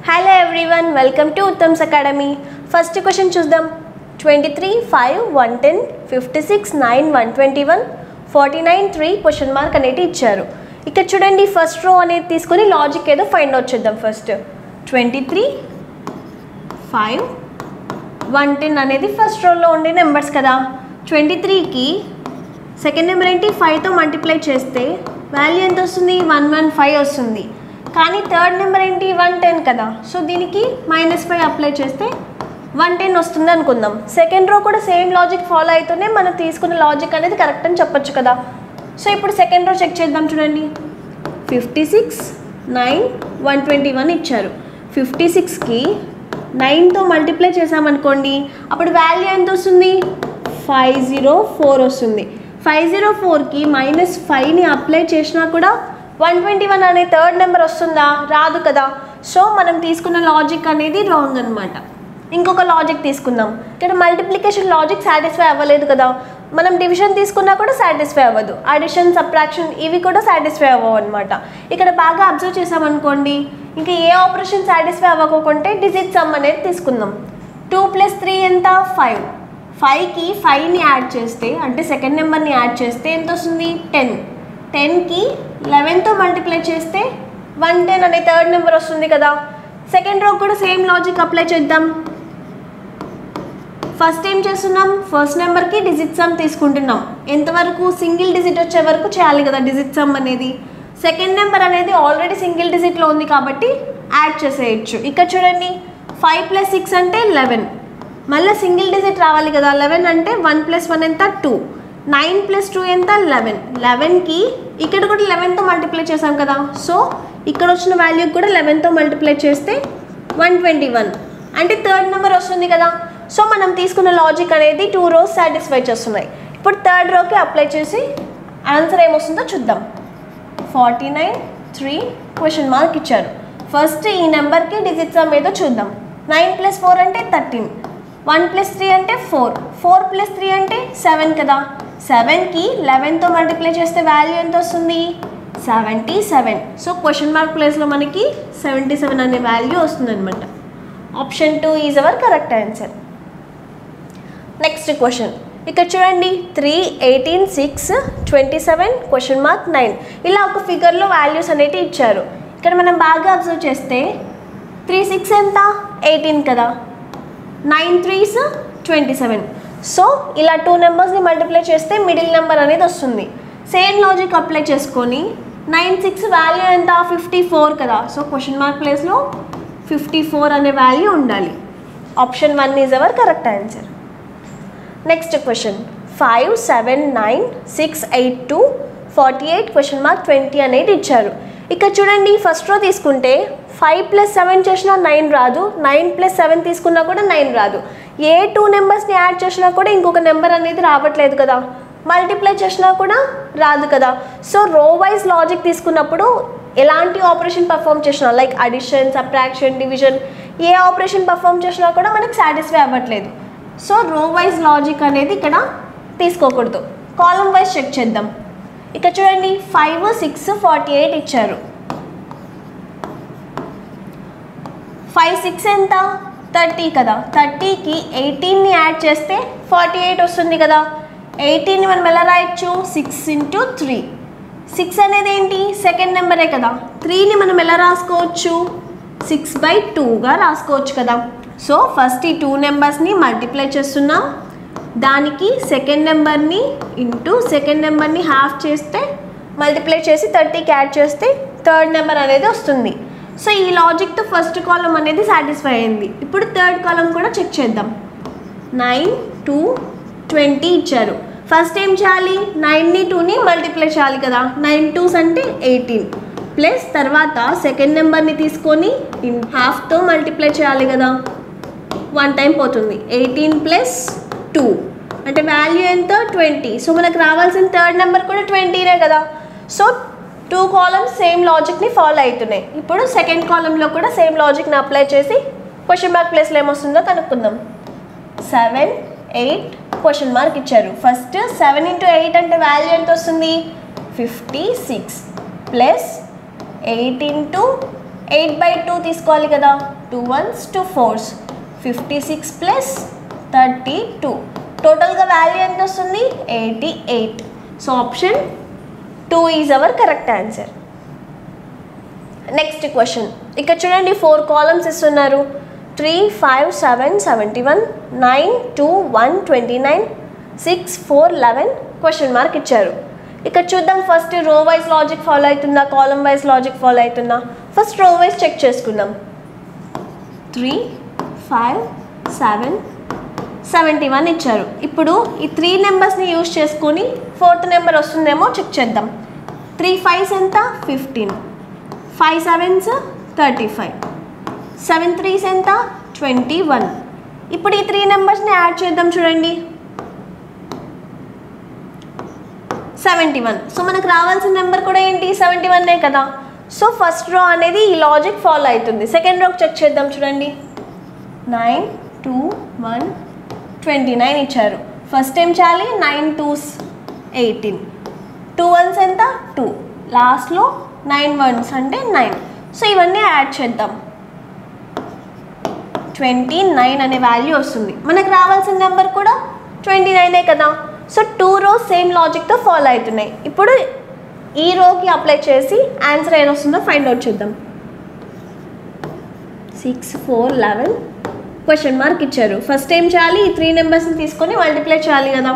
Hello everyone, welcome to Uttam's Academy. First question చూద్దాం. 23, 5, 110, 56, 9, 121, 49, 3 question mark అనేది ఇచ్చారు. ఇక్కడ చూడండి ఫస్ట్ రో అనేది తీసుకొని లాజిక్ ఏదో ఫైండ్ అవుట్ చేద్దాం. ఫస్ట్ 23, 5, 110 అనేది ఫస్ట్ రోలో ఉండే నెంబర్స్ కదా. 23కి సెకండ్ నెంబర్ ఏంటి 5తో మల్టిప్లై చేస్తే వాల్యూ ఎంత వస్తుంది 115 వస్తుంది. కానీ థర్డ్ నెంబర్ ఏంటి 110 కదా. సో దీనికి -5 అప్లై చేస్తే 110 వస్తుంది అనుకుందాం. సెకండ్ రో కూడా సేమ్ లాజిక్ ఫాలో అవుతూనే మనం తీసుకున్న లాజిక్ అనేది కరెక్ట్ అని చెప్పొచ్చు కదా. సో ఇప్పుడు సెకండ్ రో చెక్ చేద్దాం. చూడండి 56, 9, 121 ఇచ్చారు. 56కి 9తో మల్టిప్లై చేసామనుకోండి అప్పుడు వాల్యూ ఎంత వస్తుంది 504 వస్తుంది. 504కి -5ని అప్లై చేసినా కూడా 121 అనే థర్డ్ నెంబర్ వస్తుందా, రాదు కదా. సో మనం తీసుకున్న లాజిక్ అనేది రాంగ్ అనమాట. ఇంకొక లాజిక్ తీసుకుందాం. ఇక్కడ మల్టిప్లికేషన్ లాజిక్ సాటిస్ఫై అవ్వలేదు కదా. మనం డివిజన్ తీసుకున్నా కూడా సాటిస్ఫై అవ్వదు. అడిషన్, సబ్ట్రాక్షన్ ఇవి కూడా సాటిస్ఫై అవ్వవు అనమాట. ఇక్కడ బాగా అబ్జర్వ్ చేసామనుకోండి ఇంకా ఏ ఆపరేషన్ సాటిస్ఫై అవ్వకుంటే డిజిట్ సమ్ అనేది తీసుకుందాం. 2 + 3 ఎంత 5. 5కి 5ని యాడ్ చేస్తే అంటే సెకండ్ నెంబర్ని యాడ్ చేస్తే ఎంత వస్తుంది 10. 10కి 11తో మల్టిప్లై చేస్తే 110 అనే థర్డ్ నెంబర్ వస్తుంది కదా. సెకండ్ రో కూడా సేమ్ లాజిక్ అప్లై చేద్దాం. ఫస్ట్ ఏం చేస్తున్నాం ఫస్ట్ నెంబర్కి డిజిట్ సమ్ తీసుకుంటున్నాం. ఎంతవరకు సింగిల్ డిజిట్ వచ్చే వరకు చేయాలి కదా డిజిట్ సమ్ అనేది. సెకండ్ నెంబర్ అనేది ఆల్రెడీ సింగిల్ డిజిట్లో ఉంది కాబట్టి యాడ్ చేసేయచ్చు. ఇక్కడ చూడండి 5 + 6 అంటే 11. మళ్ళీ సింగిల్ డిజిట్ రావాలి కదా. 11 అంటే 1 + 1 ఎంత 2. 9 + 2 ఎంత 11. 11కి ఇక్కడ కూడా 11తో మల్టిప్లై చేసాం కదా. సో ఇక్కడ వచ్చిన వాల్యూ కూడా 11తో మల్టిప్లై చేస్తే 121 అంటే థర్డ్ నెంబర్ వస్తుంది కదా. సో మనం తీసుకున్న లాజిక్ అనేది 2 రోస్ సాటిస్ఫై చేస్తున్నాయి. ఇప్పుడు థర్డ్ రోకి అప్లై చేసి ఆన్సర్ ఏమొస్తుందో చూద్దాం. 49, 3 క్వశ్చన్ మార్క్ ఇచ్చారు. ఫస్ట్ ఈ నెంబర్కి డిజిట్ సమ్ ఏదో చూద్దాం. 9 + 4 అంటే 13. 1 + 3 అంటే 4. 4 + 3 అంటే 7 కదా. 7కి 11తో మల్టిప్లై చేస్తే వాల్యూ ఎంత వస్తుంది 77. సో క్వశ్చన్ మార్క్ ప్లేస్లో మనకి 77 అనే వాల్యూ వస్తుంది అనమాట. Option 2 is our correct answer. Next question ఇక్కడ చూడండి 3, 18, 6, 27 క్వశ్చన్ మార్క్ 9 ఇలా ఒక ఫిగర్లో వాల్యూస్ అనేవి ఇచ్చారు. ఇక్కడ మనం బాగా అబ్జర్వ్ చేస్తే 3 6 ఎంత 18 కదా. 9 3s 27. సో ఇలా 2 నెంబర్స్ని మల్టిప్లై చేస్తే మిడిల్ నెంబర్ అనేది వస్తుంది. సేమ్ లాజిక్ అప్లై చేసుకొని 9 6 వాల్యూ ఎంత 54 కదా. సో క్వశ్చన్ మార్క్ ప్లేస్లో 54 అనే వాల్యూ ఉండాలి. Option 1 is our correct answer. Next question 5, 7, 9, 6, 8, 2, 48 question mark 20 అనేది ఇచ్చారు. ఇక్కడ చూడండి ఫస్ట్ రో తీసుకుంటే 5 + 7 చేసినా 9 రాదు. 9 + 7 తీసుకున్నా కూడా 9 రాదు. ఏ 2 నెంబర్స్ని యాడ్ చేసినా కూడా ఇంకొక నెంబర్ అనేది రావట్లేదు కదా. మల్టిప్లై చేసినా కూడా రాదు కదా. సో రో వైజ్ లాజిక్ తీసుకున్నప్పుడు ఎలాంటి ఆపరేషన్ పర్ఫామ్ చేసినా లైక్ అడిషన్, సబ్ట్రాక్షన్, డివిజన్ ఏ ఆపరేషన్ పర్ఫామ్ చేసినా కూడా మనకి సాటిస్ఫై అవ్వట్లేదు. సో రో వైజ్ లాజిక్ అనేది ఇక్కడ తీసుకోకూడదు. కాలం వైజ్ చెక్ చేద్దాం. ఇక్కడ చూడండి 5, 6, 48 ఇచ్చారు. 5 6 ఎంత 30 కదా. 30కి 18ని యాడ్ చేస్తే 48 వస్తుంది కదా. 18ని మనం ఎలా రాయొచ్చు 6 × 3. 6 అనేది ఏంటి సెకండ్ నెంబరే కదా. 3ని మనం ఎలా రాసుకోవచ్చు 6/2గా రాసుకోవచ్చు కదా. సో ఫస్ట్ ఈ 2 నెంబర్స్ని మల్టిప్లై చేస్తున్నాం. దానికి సెకండ్ నెంబర్ని ఇంటూ సెకండ్ నెంబర్ని హాఫ్ చేస్తే మల్టిప్లై చేసి 30కి యాడ్ చేస్తే థర్డ్ నెంబర్ అనేది వస్తుంది. సో ఈ లాజిక్తో ఫస్ట్ కాలం అనేది సాటిస్ఫై అయింది. ఇప్పుడు థర్డ్ కాలం కూడా చెక్ చేద్దాం. 9, 2, 20 ఇచ్చారు. ఫస్ట్ ఏం చేయాలి 9ని 2ని మల్టిప్లై చేయాలి కదా. 9 2s అంటే 18 ప్లస్ తర్వాత సెకండ్ నెంబర్ని తీసుకొని హాఫ్తో మల్టిప్లై చేయాలి కదా. 1 టైం పోతుంది. 18 + 2 అంటే వాల్యూ ఎంత 20. సో మనకు రావాల్సిన థర్డ్ నెంబర్ కూడా 20నే కదా. సో 2 కాలమ్స్ సేమ్ లాజిక్ని ఫాలో అవుతున్నాయి. ఇప్పుడు సెకండ్ కాలంలో కూడా సేమ్ లాజిక్ని అప్లై చేసి క్వశ్చన్ మార్క్ ప్లేస్లో ఏమొస్తుందో కనుక్కుందాం. 7, 8 క్వశ్చన్ మార్క్ ఇచ్చారు. ఫస్ట్ 7 × 8 అంటే వాల్యూ ఎంత వస్తుంది 56 ప్లస్ 8 × 8/2 తీసుకోవాలి కదా, 2 1s 2 4s 56 ప్లస్ 32. టోటల్గా వాల్యూ ఎంత వస్తుంది? 88. So option 2 is our correct answer. Next question, ఇక్కడ చూడండి 4 కాలమ్స్ ఇస్తున్నారు. 3 5 7 71 9 2 1 29 6 4 11 క్వశ్చన్ మార్క్ ఇచ్చారు. ఇక్కడ చూద్దాం first row wise logic follow అవుతుందా, కాలమ్ వైజ్ లాజిక్ ఫాలో అవుతుందా. ఫస్ట్ రో వైజ్ చెక్ చేసుకుందాం. 3 5 7 71 ఇచ్చారు. ఇప్పుడు ఈ 3 నెంబర్స్ని యూజ్ చేసుకొని 4th నెంబర్ వస్తుందేమో చెక్ చేద్దాం. 3 5s ఎంత? 15. 5 7s 35. 7 3s ఎంత? 21. ఇప్పుడు ఈ 3 నెంబర్స్ని యాడ్ చేద్దాం. చూడండి 71. సో మనకు రావాల్సిన నెంబర్ కూడా ఏంటి? 71 కదా. సో ఫస్ట్ రో అనేది ఈ లాజిక్ ఫాలో అవుతుంది. సెకండ్ రోకి చెక్ చేద్దాం. చూడండి 9 2 1 29 ఇచ్చారు. ఫస్ట్ ఏం చేయాలి? 9 2s 18. 2 1s ఎంత? 2. లాస్ట్లో 9 1s అంటే 9. సో ఇవన్నీ యాడ్ చేద్దాం. 29 అనే వాల్యూ వస్తుంది. మనకు రావాల్సిన నెంబర్ కూడా 29 కదా. సో 2 రోస్ సేమ్ లాజిక్తో ఫాలో అవుతున్నాయి. ఇప్పుడు ఈ రోకి అప్లై చేసి ఆన్సర్ ఏది వస్తుందో ఫైండ్ అవుట్ చేద్దాం. 6 4 11 క్వశ్చన్ మార్క్ ఇచ్చారు. ఫస్ట్ ఏం చేయాలి? ఈ 3 నెంబర్స్ని తీసుకొని మల్టిప్లై చేయాలి కదా.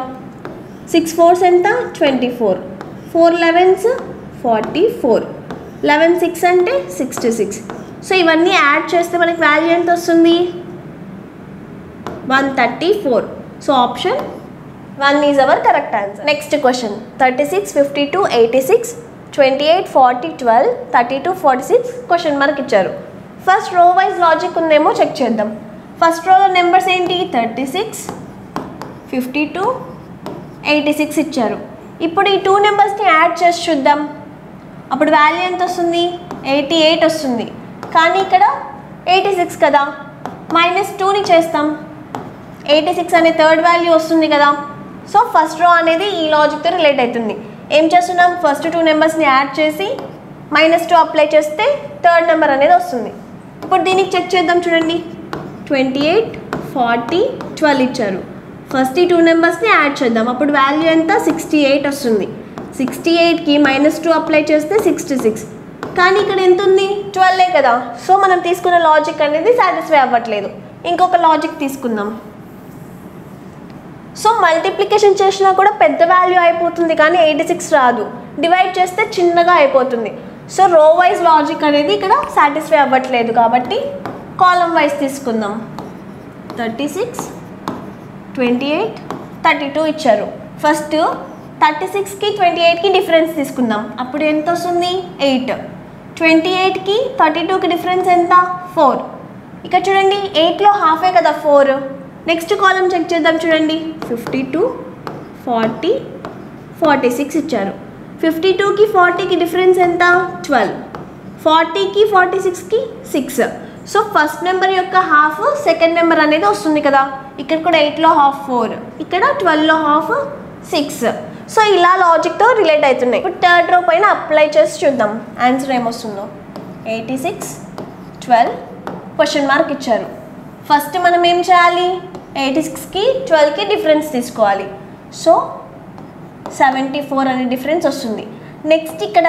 6 4s ఎంత? 24. 4 11s 44. 11 6 అంటే 66. సో ఇవన్నీ యాడ్ చేస్తే మనకి వాల్యూ ఎంత వస్తుంది? 134. So option 1 is our correct answer. Next question 36 52 86 28 40 12 32 46 question mark ఇచ్చారు. ఫస్ట్ రో వైజ్ లాజిక్ ఉందేమో చెక్ చేద్దాం. ఫస్ట్ రోలో నెంబర్స్ ఏంటి? 36 52 86 ఇచ్చారు. ఇప్పుడు ఈ 2 నెంబర్స్ని యాడ్ చేసి చూద్దాం. అప్పుడు వాల్యూ ఎంత వస్తుంది? 88 వస్తుంది. కానీ ఇక్కడ 86 కదా, -2ని చేస్తాం. 86 అనే థర్డ్ వాల్యూ వస్తుంది కదా. సో ఫస్ట్ రో అనేది ఈ లాజిక్తో రిలేట్ అవుతుంది. ఏం చేస్తున్నాం? ఫస్ట్ 2 నెంబర్స్ని యాడ్ చేసి -2 అప్లై చేస్తే థర్డ్ నెంబర్ అనేది వస్తుంది. ఇప్పుడు దీనికి చెక్ చేద్దాం. చూడండి 28 40 12 ఇచ్చారు. ఫస్ట్ ఈ 2 నెంబర్స్ని యాడ్ చేద్దాం. అప్పుడు వాల్యూ ఎంత? 68 వస్తుంది. 68కి -2 అప్లై చేస్తే 66. కానీ ఇక్కడ ఎంత ఉంది? 12 కదా. సో మనం తీసుకున్న లాజిక్ అనేది సాటిస్ఫై అవ్వట్లేదు. ఇంకొక లాజిక్ తీసుకుందాం. సో మల్టిప్లికేషన్ చేసినా కూడా పెద్ద వాల్యూ అయిపోతుంది కానీ 86 రాదు. డివైడ్ చేస్తే చిన్నగా అయిపోతుంది. సో రో వైజ్ లాజిక్ అనేది ఇక్కడ సాటిస్ఫై అవ్వట్లేదు కాబట్టి కాలమ్ వైజ్ తీసుకుందాం. 36 28 32 ఇచ్చారు. ఫస్ట్ 36కి 28కి డిఫరెన్స్ తీసుకుందాం. అప్పుడు ఎంత వస్తుంది? 8. 28కి 32కి డిఫరెన్స్ ఎంత? 4. ఇక్కడ చూడండి 8లో హాఫే కదా 4. నెక్స్ట్ కాలమ్ చెక్ చేద్దాం. చూడండి 52 40 46 ఇచ్చారు. 52కి 40కి డిఫరెన్స్ ఎంత? 12. 40కి 46కి 6. సో ఫస్ట్ నెంబర్ యొక్క హాఫ్ సెకండ్ నెంబర్ అనేది వస్తుంది కదా. ఇక్కడ కూడా 8లో హాఫ్ 4, ఇక్కడ 12లో హాఫ్ 6. సో ఇలా లాజిక్తో రిలేట్ అవుతున్నాయి. ఇప్పుడు థర్డ్ రో పైన అప్లై చేసి చూద్దాం ఆన్సర్ ఏమొస్తుందో. 86 12 క్వశ్చన్ మార్క్ ఇచ్చారు. ఫస్ట్ మనం ఏం చేయాలి? 86కి 12కి డిఫరెన్స్ తీసుకోవాలి. సో 74 అనే డిఫరెన్స్ వస్తుంది. నెక్స్ట్ ఇక్కడ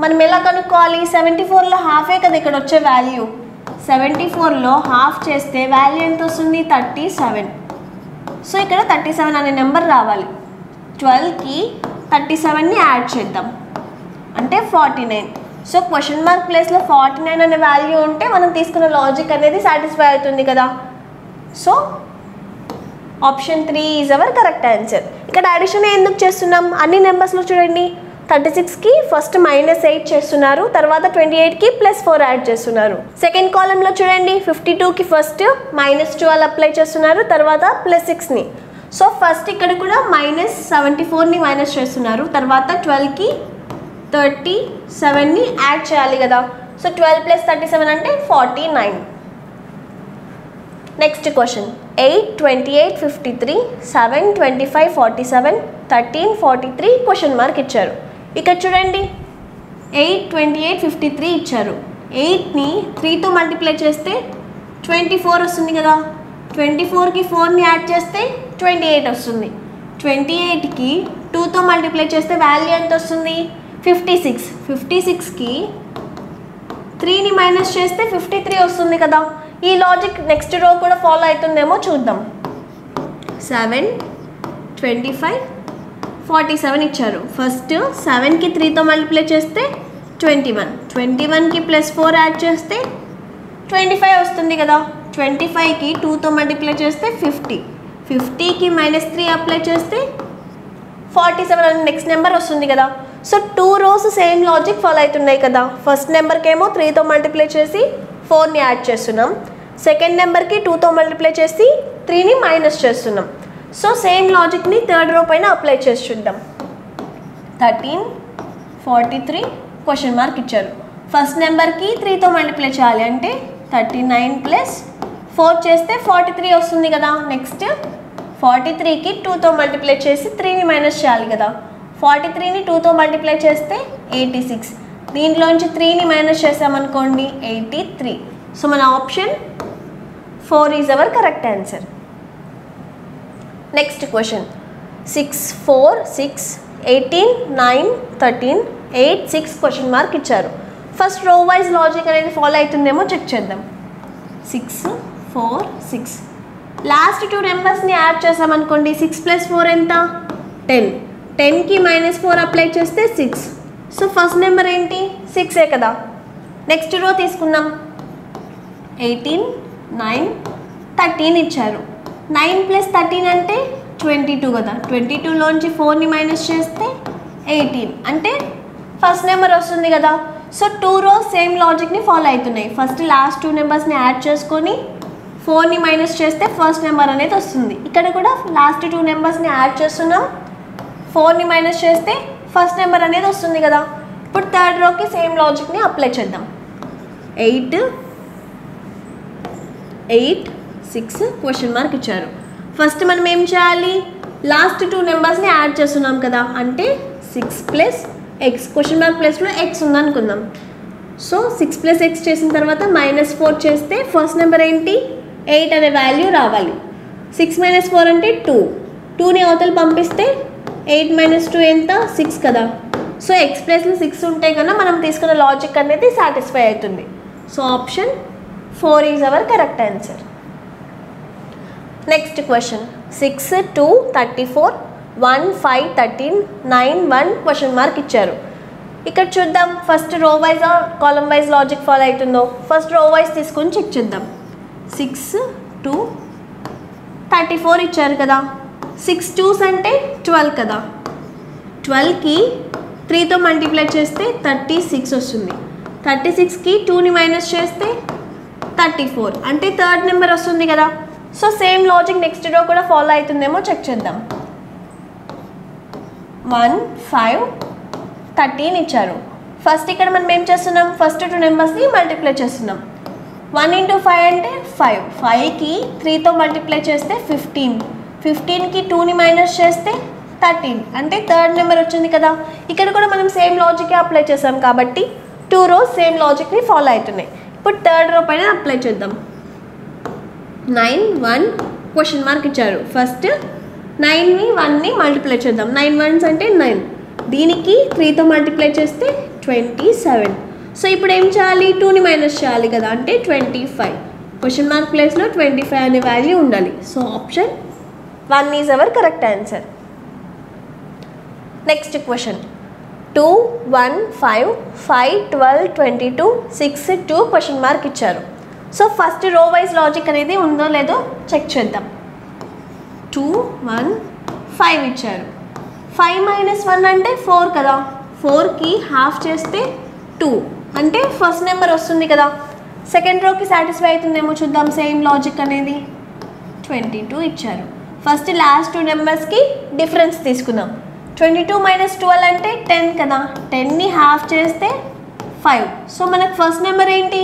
మనం ఎలా కనుక్కోవాలి? 74లో హాఫే కదా ఇక్కడ వచ్చే వాల్యూ. 74లో హాఫ్ చేస్తే వాల్యూ ఎంత వస్తుంది? 37. సో ఇక్కడ 37 అనే నెంబర్ రావాలి. 12కి 37ని యాడ్ చేద్దాం అంటే 49. సో క్వశ్చన్ మార్క్ ప్లేస్లో 49 అనే వాల్యూ ఉంటే మనం తీసుకున్న లాజిక్ అనేది సాటిస్ఫై అవుతుంది కదా. So option 3 is our correct answer. ఇక్కడ అడిషన్ ఎందుకు చేస్తున్నాం? అన్ని నెంబర్స్లో చూడండి 36కి ఫస్ట్ -8 చేస్తున్నారు, తర్వాత 28కి +4 యాడ్ చేస్తున్నారు. సెకండ్ కాలంలో చూడండి 52కి ఫస్ట్ -12 అప్లై చేస్తున్నారు, తర్వాత +6ని. సో ఫస్ట్ ఇక్కడ కూడా -74ని మైనస్ చేస్తున్నారు, తర్వాత 12కి 37ని యాడ్ చేయాలి కదా. సో 12 + 37 అంటే 49. నెక్స్ట్ క్వశ్చన్ 8 28 53 7 25 47 13 43 క్వశ్చన్ మార్క్ ఇచ్చారు. ఇక్కడ చూడండి 8 28 53 ఇచ్చారు. 8ని 3తో మల్టిప్లై చేస్తే 24 వస్తుంది కదా. 24కి 4ని యాడ్ చేస్తే 28 వస్తుంది. 28కి 2తో మల్టిప్లై చేస్తే వాల్యూ ఎంత వస్తుంది? 56. 56కి 3ని మైనస్ చేస్తే 53 వస్తుంది కదా. ఈ లాజిక్ నెక్స్ట్ రో కూడా ఫాలో అవుతుందేమో చూద్దాం. 7, 25, 47 ఇచ్చారు. ఫస్ట్ 7కి 3తో మల్టిప్లై చేస్తే 21. 21కి +4 యాడ్ చేస్తే 25 వస్తుంది కదా. 25కి 2తో మల్టిప్లై చేస్తే 50. 50కి -3 అప్లై చేస్తే 47 అని నెక్స్ట్ నెంబర్ వస్తుంది కదా. So 2 rows same logic follow అవుతున్నాయి కదా. ఫస్ట్ నెంబర్కి ఏమో 3తో మల్టిప్లై చేసి 4ని యాడ్ చేస్తున్నాం. సెకండ్ నెంబర్కి 2తో మల్టిప్లై చేసి 3ని మైనస్ చేస్తున్నాం. సో సేమ్ లాజిక్ని థర్డ్ రో పైన అప్లై చేసి చూద్దాం. 13, 43 క్వశ్చన్ మార్క్ ఇచ్చారు. ఫస్ట్ నెంబర్కి 3తో మల్టిప్లై చేయాలి అంటే 39 + 4 చేస్తే 43 వస్తుంది కదా. నెక్స్ట్ 43కి 2తో మల్టిప్లై చేసి 3ని మైనస్ చేయాలి కదా. 43ని 2తో మల్టిప్లై చేస్తే 86. దీంట్లోంచి 3ని మైనస్ చేసామనుకోండి 83. సో మన option 4 is our correct answer. Next question 6, 4, 6, 18, 9, 13, 8, 6 question mark ఇచ్చారు. ఫస్ట్ రో వైజ్ లాజిక్ అనేది ఫాలో అవుతుందేమో చెక్ చేద్దాం. 6, 4, 6 లాస్ట్ 2 నెంబర్స్ని యాడ్ చేసామనుకోండి. 6 + 4 ఎంత? 10. 10కి -4 అప్లై చేస్తే 6. సో ఫస్ట్ నెంబర్ ఏంటి? 6ఏ కదా. నెక్స్ట్ రో తీసుకుందాం. 18, 9, 13 ఇచ్చారు. 9 + 13 అంటే 22 కదా. 22లోంచి 4ని మైనస్ చేస్తే 18 అంటే ఫస్ట్ నెంబర్ వస్తుంది కదా. సో 2 రోస్ సేమ్ లాజిక్ని ఫాలో అవుతున్నాయి. ఫస్ట్ లాస్ట్ 2 నెంబర్స్ని యాడ్ చేసుకొని 4ని మైనస్ చేస్తే ఫస్ట్ నెంబర్ అనేది వస్తుంది. ఇక్కడ కూడా లాస్ట్ 2 నెంబర్స్ని యాడ్ చేస్తున్నాం. 4ని మైనస్ చేస్తే ఫస్ట్ నెంబర్ అనేది వస్తుంది కదా. ఇప్పుడు థర్డ్ రోకి సేమ్ లాజిక్ని అప్లై చేద్దాం. 8, 6 క్వశ్చన్ మార్క్ ఇచ్చారు. ఫస్ట్ మనం ఏం చేయాలి? లాస్ట్ 2 నెంబర్స్ని యాడ్ చేస్తున్నాం కదా. అంటే 6 + x క్వశ్చన్ మార్క్ ప్లేస్లో x ఉందనుకుందాం. సో 6 + x చేసిన తర్వాత -4 చేస్తే ఫస్ట్ నెంబర్ ఏంటి? 8 అనే వాల్యూ రావాలి. 6 - 4 అంటే 2. 2ని అవతల పంపిస్తే 8 - 2 ఎంత? 6 కదా. సో x ప్లేస్లో 6 ఉంటే కన్నా మనం తీసుకున్న లాజిక్ అనేది సాటిస్ఫై అవుతుంది. So option 4 is our correct answer. Next question 6, 2, 34, 1, 5, 13, 9, 1 question mark ఇచ్చారు. ఇక్కడ చూద్దాం first row wise column wise logic follow అవుతుందో. ఫస్ట్ రో వైజ్ తీసుకొని చెక్ చేద్దాం. 6, 2, 34 ఇచ్చారు కదా. 6 2s అంటే 12 కదా. 12కి 3తో మల్టిప్లై చేస్తే 36 వస్తుంది. 36కి 2ని మైనస్ చేస్తే 34 అంటే థర్డ్ నెంబర్ వస్తుంది కదా. సో సేమ్ లాజిక్ నెక్స్ట్ రో కూడా ఫాలో అవుతుందేమో చెక్ చేద్దాం. 1, 5, 13 ఇచ్చారు. ఫస్ట్ ఇక్కడ మనం ఏం చేస్తున్నాం? ఫస్ట్ 2 నెంబర్స్ని మల్టిప్లై చేస్తున్నాం. 1 × 5 అంటే 5. 5కి 3తో మల్టిప్లై చేస్తే 15. 15కి 2ని మైనస్ చేస్తే 13 అంటే థర్డ్ నెంబర్ వచ్చింది కదా. ఇక్కడ కూడా మనం సేమ్ లాజికే అప్లై చేసాం కాబట్టి 2 రోస్ సేమ్ లాజిక్ని ఫాలో అవుతున్నాయి. ఇప్పుడు థర్డ్ రో పైన అప్లై చేద్దాం. 9, 1 క్వశ్చన్ మార్క్ ఇచ్చారు. ఫస్ట్ 9ని 1ని మల్టిప్లై చేద్దాం. 9 1s అంటే 9. దీనికి 3తో మల్టిప్లై చేస్తే 27. సో ఇప్పుడు ఏం చేయాలి? 2ని మైనస్ చేయాలి కదా. అంటే 25. క్వశ్చన్ మార్క్ ప్లేస్లో 25 అనే వాల్యూ ఉండాలి. So option 1 is our correct answer. Next question 2, 1, 5, 5, 12, 22, 6, 2 question mark ఇచ్చారు. So first row wise logic అనేది ఉందో లేదో చెక్ చేద్దాం. 2, 1, 5 ఇచ్చారు. 5 - 1 అంటే 4 కదా. 4కి హాఫ్ చేస్తే 2 అంటే ఫస్ట్ నెంబర్ వస్తుంది కదా. సెకండ్ రోకి సాటిస్ఫై అవుతుందేమో చూద్దాం. సేమ్ లాజిక్ అనేది 22 ఇచ్చారు. ఫస్ట్ లాస్ట్ 2 నెంబర్స్కి డిఫరెన్స్ తీసుకుందాం. 22 - 12 అంటే 10 కదా. 10ని హాఫ్ చేస్తే 5. సో మనకు ఫస్ట్ నెంబర్ ఏంటి?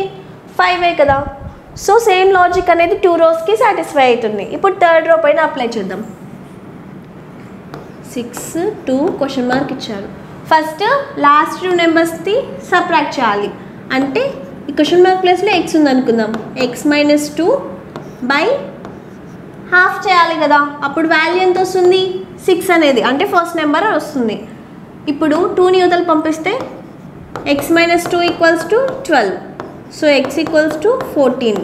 5ఏ కదా. సో సేమ్ లాజిక్ అనేది 2 రోస్కి సాటిస్ఫై అవుతుంది. ఇప్పుడు థర్డ్ రో పైన అప్లై చేద్దాం. 6, 2 క్వశ్చన్ మార్క్ ఇచ్చారు. ఫస్ట్ లాస్ట్ 2 నెంబర్స్ని సబ్ట్రాక్ట్ చేయాలి. అంటే క్వశ్చన్ మార్క్ ప్లేస్లో ఎక్స్ ఉంది అనుకుందాం. ఎక్స్ మైనస్ 2 బై హాఫ్ చేయాలి కదా, అప్పుడు వాల్యూ ఎంత వస్తుంది 6 అనేది, అంటే ఫస్ట్ నెంబర్ వస్తుంది. ఇప్పుడు 2ని యువతలు పంపిస్తే X minus 2 equals to 12. So X equals to 14.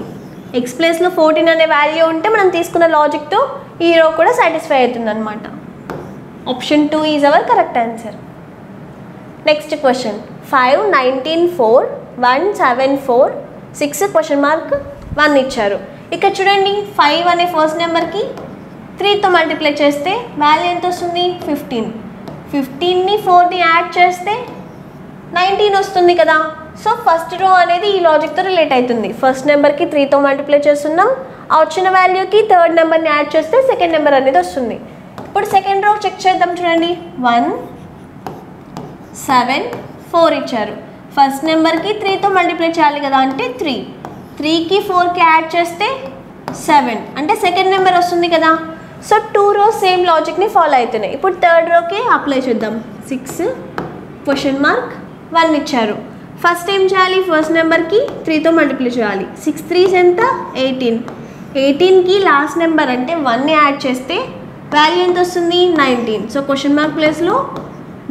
X ప్లేస్లో 14 అనే వాల్యూ ఉంటే మనం తీసుకున్న లాజిక్తో ఈ రో కూడా సాటిస్ఫై అవుతుంది అనమాట. Option 2 is our correct answer. Next question 5, 19, 4, 1, 7, 4, 6 question mark 1 ఇచ్చారు. ఇక్కడ చూడండి 5 అనే ఫస్ట్ నెంబర్కి 3తో మల్టిప్లై చేస్తే వాల్యూ ఎంత వస్తుంది 15. 15ని 4ని యాడ్ చేస్తే 19 వస్తుంది కదా. సో ఫస్ట్ రో అనేది ఈ లాజిక్తో రిలేట్ అవుతుంది. ఫస్ట్ నెంబర్కి 3తో మల్టిప్లై చేస్తున్నాం, ఆ వచ్చిన వాల్యూకి థర్డ్ నెంబర్ని యాడ్ చేస్తే సెకండ్ నెంబర్ అనేది వస్తుంది. ఇప్పుడు సెకండ్ రో చెక్ చేద్దాం. చూడండి 1, 7, 4 ఇచ్చారు. ఫస్ట్ నెంబర్కి 3తో మల్టిప్లై చేయాలి కదా, అంటే 3కి 4కి యాడ్ చేస్తే 7, అంటే సెకండ్ నెంబర్ వస్తుంది కదా. సో 2 రోస్ సేమ్ లాజిక్ని ఫాలో అవుతున్నాయి. ఇప్పుడు థర్డ్ రోకి అప్లై చేద్దాం. 6 క్వశ్చన్ మార్క్ 1 ఇచ్చారు. ఫస్ట్ ఏం చేయాలి, ఫస్ట్ నెంబర్కి 3తో మల్టిప్లై చేయాలి. 6 3s ఎంత 18. 18కి లాస్ట్ నెంబర్ అంటే 1ని యాడ్ చేస్తే వాల్యూ ఎంత వస్తుంది 19. సో క్వశ్చన్ మార్క్ ప్లేస్లో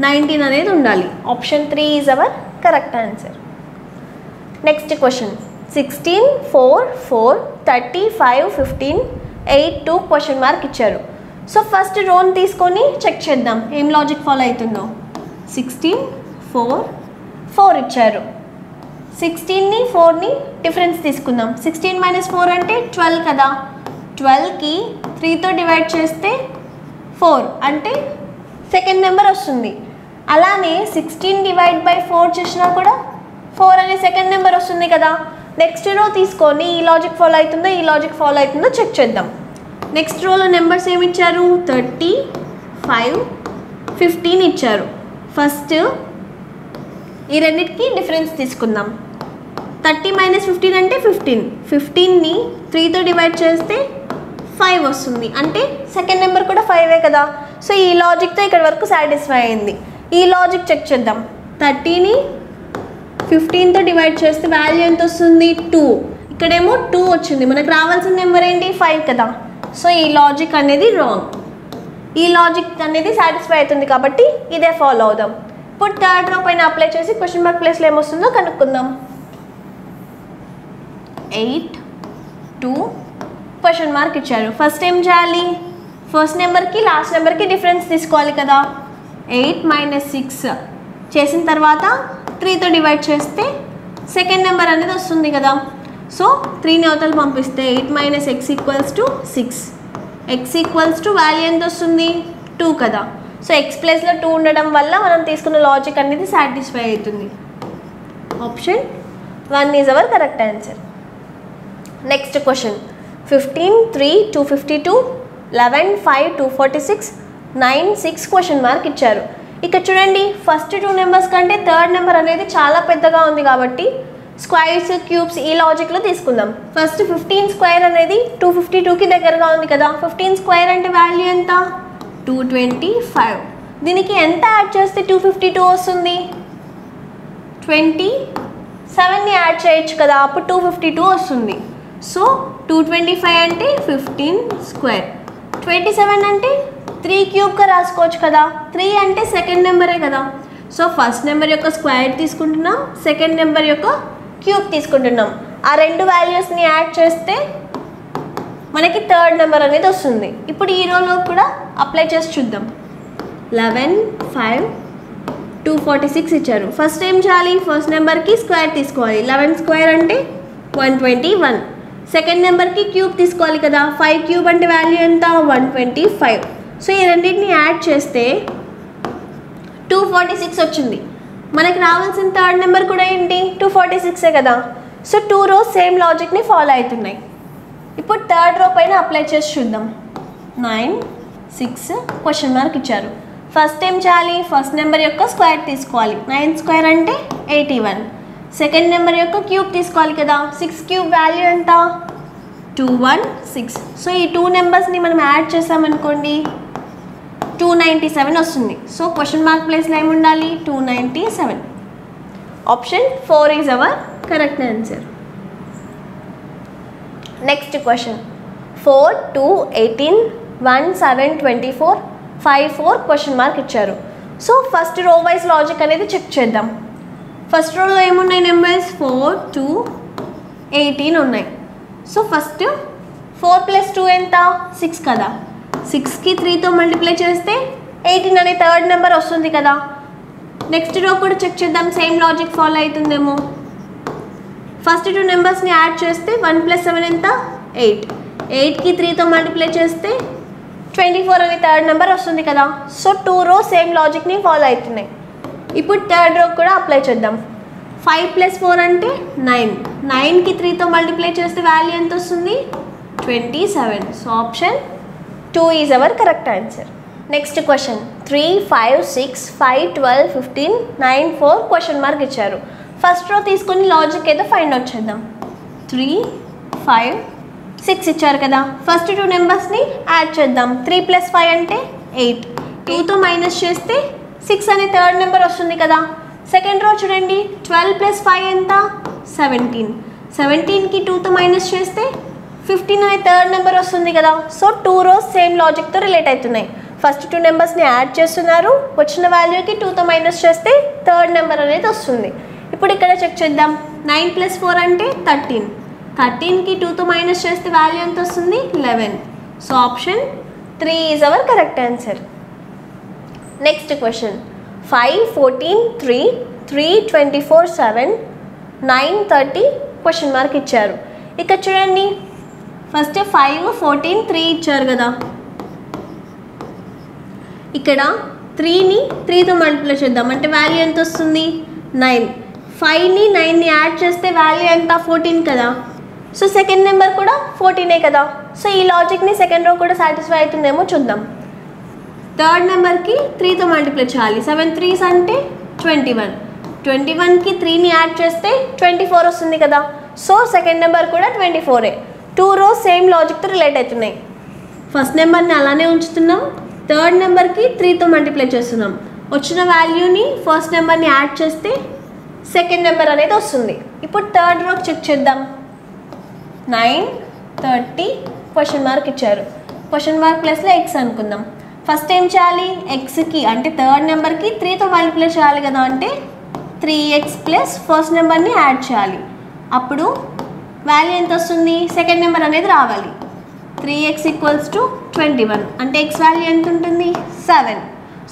19 అనేది ఉండాలి. Option 3 is our correct answer. Next question 16, 4, 4, 30, 5, 15, 8, 2 question mark ఇచ్చారు. సో ఫస్ట్ రోని తీసుకొని చెక్ చేద్దాం ఏం లాజిక్ ఫాలో అవుతుందో. 16, 4, 4 ఇచ్చారు. 16ని 4ని డిఫరెన్స్ తీసుకుందాం. 16 మైనస్ 4 అంటే 12 కదా. 12కి 3తో డివైడ్ చేస్తే 4, అంటే సెకండ్ నెంబర్ వస్తుంది. అలానే 16 డివైడ్ బై 4 చేసినా కూడా 4 అనే సెకండ్ నెంబర్ వస్తుంది కదా. నెక్స్ట్ రో తీసుకొని ఈ లాజిక్ ఫాలో అవుతుందో ఈ లాజిక్ ఫాలో అవుతుందో చెక్ చేద్దాం. నెక్స్ట్ రోలో నెంబర్స్ ఏమి ఇచ్చారు 30, 5, 15 ఇచ్చారు. ఫస్ట్ ఈ రెండింటికి డిఫరెన్స్ తీసుకుందాం. 30 మైనస్ 15 అంటే 15. 15ని 3తో డివైడ్ చేస్తే 5 వస్తుంది, అంటే సెకండ్ నెంబర్ కూడా 5ఏ కదా. సో ఈ లాజిక్తో ఇక్కడ వరకు సాటిస్ఫై అయింది. ఈ లాజిక్ చెక్ చేద్దాం. 30ని 15తో డివైడ్ చేస్తే వాల్యూ ఎంత వస్తుంది 2. ఇక్కడేమో 2 వచ్చింది, మనకు రావాల్సిన నెంబర్ ఏంటి 5 కదా. సో ఈ లాజిక్ అనేది రాంగ్. ఈ లాజిక్ అనేది సాటిస్ఫై అవుతుంది కాబట్టి ఇదే ఫాలో అవుదాం. ఇప్పుడు థర్డ్ రో పైన అప్లై చేసి క్వశ్చన్ మార్క్ ప్లేస్లో ఏమొస్తుందో కనుక్కుందాం. 8, 2 క్వశ్చన్ మార్క్ ఇచ్చారు. ఫస్ట్ ఏం చేయాలి, ఫస్ట్ నెంబర్కి లాస్ట్ నెంబర్కి డిఫరెన్స్ తీసుకోవాలి కదా. 8 మైనస్ 6 చేసిన తర్వాత 3తో డివైడ్ చేస్తే సెకండ్ నెంబర్ అనేది వస్తుంది కదా. సో 3ని అవతల పంపిస్తే 8 minus x equals to 6. x equals to value ఎంత వస్తుంది 2 కదా. సో x ప్లేస్లో 2 ఉండడం వల్ల మనం తీసుకున్న లాజిక్ అనేది సాటిస్ఫై అవుతుంది. Option 1 is our correct answer. Next question 15, 3, 252, 11, 5, 246, 9, 6 question mark ఇచ్చారు. ఇక్కడ చూడండి ఫస్ట్ 2 నెంబర్స్ కంటే థర్డ్ నెంబర్ అనేది చాలా పెద్దగా ఉంది కాబట్టి స్క్వైర్స్ క్యూబ్స్ ఈ లాజిక్లో తీసుకుందాం. ఫస్ట్ 15 స్క్వేర్ అనేది 252కి దగ్గరగా ఉంది కదా. 15 స్క్వేర్ అంటే వాల్యూ ఎంత 225. దీనికి ఎంత యాడ్ చేస్తే 252 వస్తుంది 27ని యాడ్ చేయొచ్చు కదా, అప్పుడు 252 వస్తుంది. సో 225 అంటే 15 స్క్వేర్. 27 అంటే 3 క్యూబ్గా రాసుకోవచ్చు కదా. 3 అంటే సెకండ్ నెంబరే కదా. సో ఫస్ట్ నెంబర్ యొక్క స్క్వేర్ తీసుకుంటున్నాం, సెకండ్ నెంబర్ యొక్క క్యూబ్ తీసుకుంటున్నాం. ఆ రెండు వాల్యూస్ని యాడ్ చేస్తే మనకి థర్డ్ నెంబర్ అనేది వస్తుంది. ఇప్పుడు ఈ రోలో కూడా అప్లై చేసి చూద్దాం. 11, 5, 246 ఇచ్చారు. ఫస్ట్ ఏం చేయాలి, ఫస్ట్ నెంబర్కి స్క్వేర్ తీసుకోవాలి. 11 స్క్వేర్ అంటే 121. సెకండ్ నెంబర్కి క్యూబ్ తీసుకోవాలి కదా. 5 క్యూబ్ అంటే వాల్యూ ఎంత 125. సో ఈ రెండింటిని యాడ్ చేస్తే 246 వచ్చింది. మనకి రావాల్సిన థర్డ్ నెంబర్ కూడా ఏంటి 246 కదా. సో 2 రోస్ సేమ్ లాజిక్ని ఫాలో అవుతున్నాయి. ఇప్పుడు థర్డ్ రో పైన అప్లై చేసి చూద్దాం. 9, 6 క్వశ్చన్ మార్క్ ఇచ్చారు. ఫస్ట్ ఏం చేయాలి, ఫస్ట్ నెంబర్ యొక్క స్క్వేర్ తీసుకోవాలి. 9 స్క్వేర్ అంటే 81. సెకండ్ నెంబర్ యొక్క క్యూబ్ తీసుకోవాలి కదా. 6 క్యూబ్ వాల్యూ ఎంత 216. సో ఈ 2 నెంబర్స్ని మనం యాడ్ చేసామనుకోండి 297 వస్తుంది. సో క్వశ్చన్ మార్క్ ప్లేస్లో ఏమి ఉండాలి 297. Option 4 is our correct answer. Next question 4, 2, 18, 1, 7, 24, 5, 4 question mark ఇచ్చారు. So first row wise logic అనేది చెక్ చేద్దాం. ఫస్ట్ రోలో ఏమున్నాయి నెంబర్స్ 4, 2, 18 ఉన్నాయి. సో ఫస్ట్ 4 + 2 ఎంత 6 కదా. 6కి 3తో మల్టిప్లై చేస్తే 18 అనే థర్డ్ నెంబర్ వస్తుంది కదా. నెక్స్ట్ రో కూడా చెక్ చేద్దాం, సేమ్ లాజిక్ ఫాలో అవుతుందేమో. ఫస్ట్ 2 నెంబర్స్ని యాడ్ చేస్తే 1 + 7 ఎంత 8. 8కి 3తో మల్టిప్లై చేస్తే 24 అనే థర్డ్ నెంబర్ వస్తుంది కదా. సో 2 రో సేమ్ లాజిక్ని ఫాలో అవుతున్నాయి. ఇప్పుడు థర్డ్ రో కూడా అప్లై చేద్దాం. 5 + 4 అంటే 9. 9కి 3తో మల్టిప్లై చేస్తే వాల్యూ ఎంత వస్తుంది 27. So option 2 is our correct answer. Next question 3, 5, 6, 5, 12, 15, 9, 4 question mark ఇచ్చారు. ఫస్ట్ రో తీసుకొని లాజిక్ ఏదో ఫైండ్ అవుట్ చేద్దాం. 3, 5, 6 ఇచ్చారు కదా. ఫస్ట్ 2 నెంబర్స్ని యాడ్ చేద్దాం. 3 + 5 అంటే 8. 2తో మైనస్ చేస్తే 6 అనే థర్డ్ నెంబర్ వస్తుంది కదా. సెకండ్ రో చూడండి 12 + 5 ఎంత 17. 17కి 2తో మైనస్ చేస్తే 15 అనే థర్డ్ నెంబర్ వస్తుంది కదా. సో 2 రోస్ సేమ్ లాజిక్తో రిలేట్ అవుతున్నాయి. ఫస్ట్ 2 నెంబర్స్ని యాడ్ చేస్తున్నారు, వచ్చిన వాల్యూకి 2తో మైనస్ చేస్తే థర్డ్ నెంబర్ అనేది వస్తుంది. ఇప్పుడు ఇక్కడ చెక్ చేద్దాం. 9 + 4 అంటే 13. 13కి 2తో మైనస్ చేస్తే వాల్యూ ఎంత వస్తుంది 11. So option 3 is our correct answer. Next question 5, 14, 3, 3, 24, 7, 9, 30 question mark ఇచ్చారు. ఇక్కడ చూడండి ఫస్ట్ 5, 14, 3 ఇచ్చారు కదా. ఇక్కడ 3ని 3తో మల్టిప్లై చేద్దాం అంటే వాల్యూ ఎంత వస్తుంది 9. 5ని 9ని యాడ్ చేస్తే వాల్యూ ఎంత 14 కదా. సో సెకండ్ నెంబర్ కూడా 14 కదా. సో ఈ లాజిక్ని సెకండ్ రో కూడా సాటిస్ఫై అవుతుందేమో చూద్దాం. థర్డ్ నెంబర్కి 3తో మల్టిప్లై చేయాలి. 7 3s అంటే 21. 21కి 3ని యాడ్ చేస్తే 24 వస్తుంది కదా. సో సెకండ్ నెంబర్ కూడా 24. 2 రోస్ సేమ్ లాజిక్తో రిలేట్ అవుతున్నాయి. ఫస్ట్ నెంబర్ని అలానే ఉంచుతున్నాం, థర్డ్ నెంబర్కి 3తో మల్టిప్లై చేస్తున్నాం. వచ్చిన వాల్యూని ఫస్ట్ నెంబర్ని యాడ్ చేస్తే సెకండ్ నెంబర్ అనేది వస్తుంది. ఇప్పుడు థర్డ్ రోకి చెక్ చేద్దాం. 9, 30 క్వశ్చన్ మార్క్ ఇచ్చారు. క్వశ్చన్ మార్క్ ప్లస్లో ఎక్స్ అనుకుందాం. ఫస్ట్ ఏం చేయాలి ఎక్స్కి అంటే థర్డ్ నెంబర్కి 3తో మల్టిప్లై చేయాలి కదా. అంటే 3x ప్లస్ ఫస్ట్ నెంబర్ని యాడ్ చేయాలి. అప్పుడు వాల్యూ ఎంత వస్తుంది సెకండ్ నెంబర్ అనేది రావాలి. 3x = 21 అంటే ఎక్స్ వాల్యూ ఎంత ఉంటుంది 7.